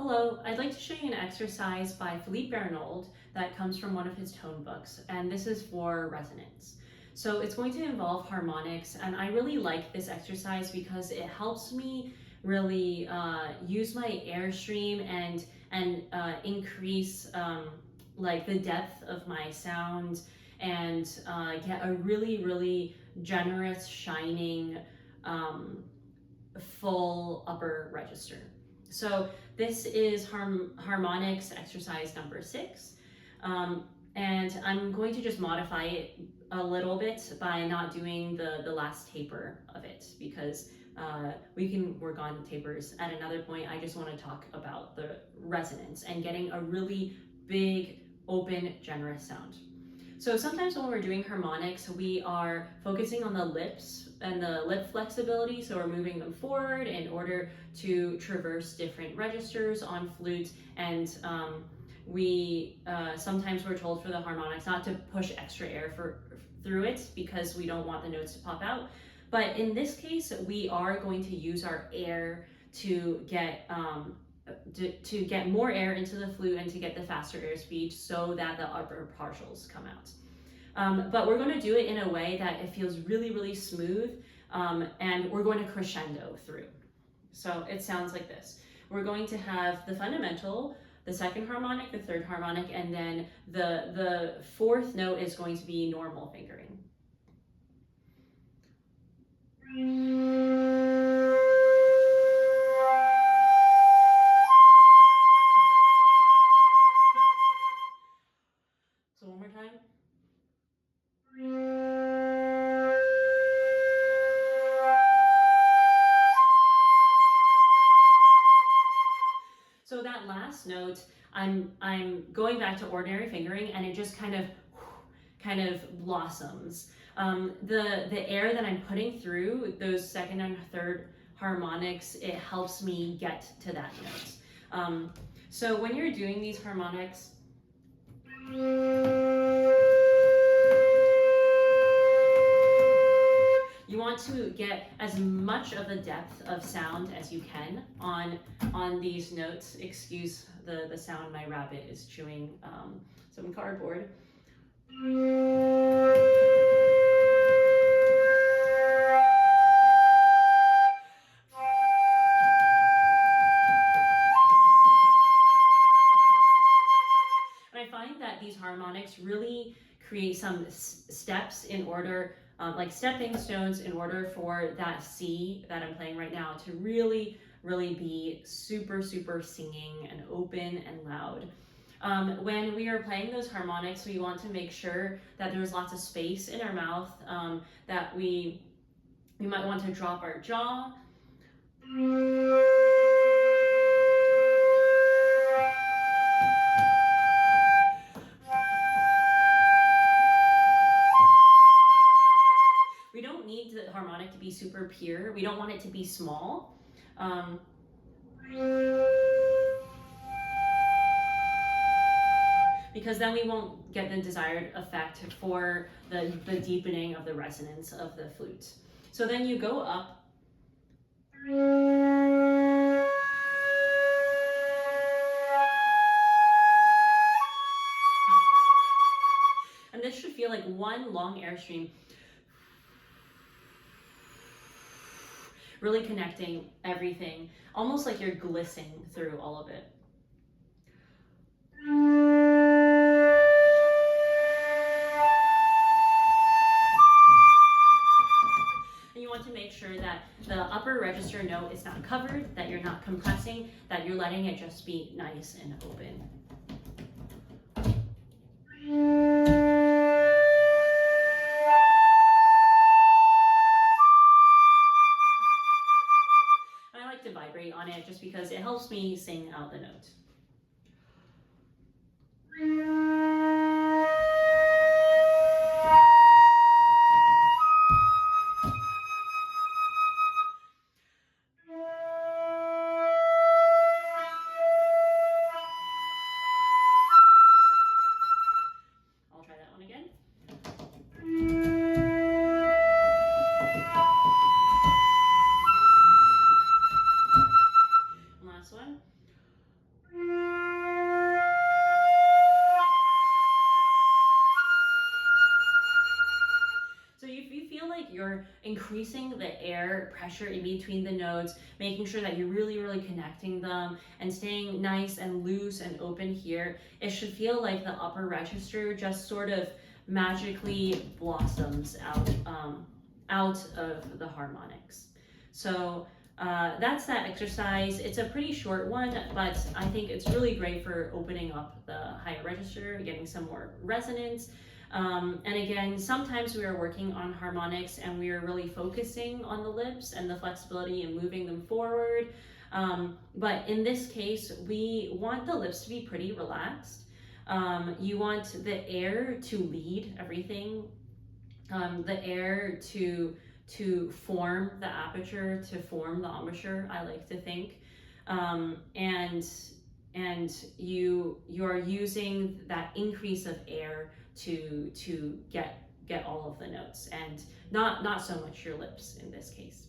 Hello, I'd like to show you an exercise by Flute Bernold that comes from one of his tone books, and this is for resonance. So it's going to involve harmonics, and I really like this exercise because it helps me really use my airstream and increase like the depth of my sound and get a really generous, shining, full upper register. So this is Harmonics exercise number 6. And I'm going to just modify it a little bit by not doing the last taper of it because we can work on tapers at another point. I just want to talk about the resonance and getting a really big, open, generous sound. So sometimes when we're doing harmonics, we are focusing on the lips and the lip flexibility. So we're moving them forward in order to traverse different registers on flute. And sometimes we're told for the harmonics not to push extra air through it because we don't want the notes to pop out. But in this case, we are going to use our air to get more air into the flute and to get the faster airspeed so that the upper partials come out. But we're going to do it in a way that it feels really smooth, and we're going to crescendo through. So it sounds like this. We're going to have the fundamental, the second harmonic, the third harmonic, and then the fourth note is going to be normal fingering. So one more time. So that last note, I'm going back to ordinary fingering, and it just kind of blossoms. The air that I'm putting through those second and third harmonics, it helps me get to that note. So when you're doing these harmonics, you want to get as much of the depth of sound as you can on these notes. Excuse the sound, my rabbit is chewing some cardboard. And I find that these harmonics really create some steps in order, like stepping stones in order for that C that I'm playing right now to really be super singing and open and loud. When we are playing those harmonics, we want to make sure that there's lots of space in our mouth, that we might want to drop our jaw. We don't need the harmonic to be super pure. We don't want it to be small. Because then we won't get the desired effect for the deepening of the resonance of the flute. So then you go up. And this should feel like one long airstream, really connecting everything, almost like you're glistening through all of it. And you want to make sure that the upper register note is not covered, that you're not compressing, that you're letting it just be nice and open. To vibrate on it just because it helps me sing out the note. I'll try that one again. Last one. So if you feel like you're increasing the air pressure in between the notes, making sure that you're really connecting them and staying nice and loose and open here, it should feel like the upper register just sort of magically blossoms out of the harmonics. So that's that exercise. It's a pretty short one, but I think it's really great for opening up the higher register, getting some more resonance. And again, sometimes we are working on harmonics and we are really focusing on the lips and the flexibility and moving them forward. But in this case, we want the lips to be pretty relaxed. You want the air to lead everything, the air to form the aperture, to form the embouchure, I like to think. And you are using that increase of air to get all of the notes, and not so much your lips in this case.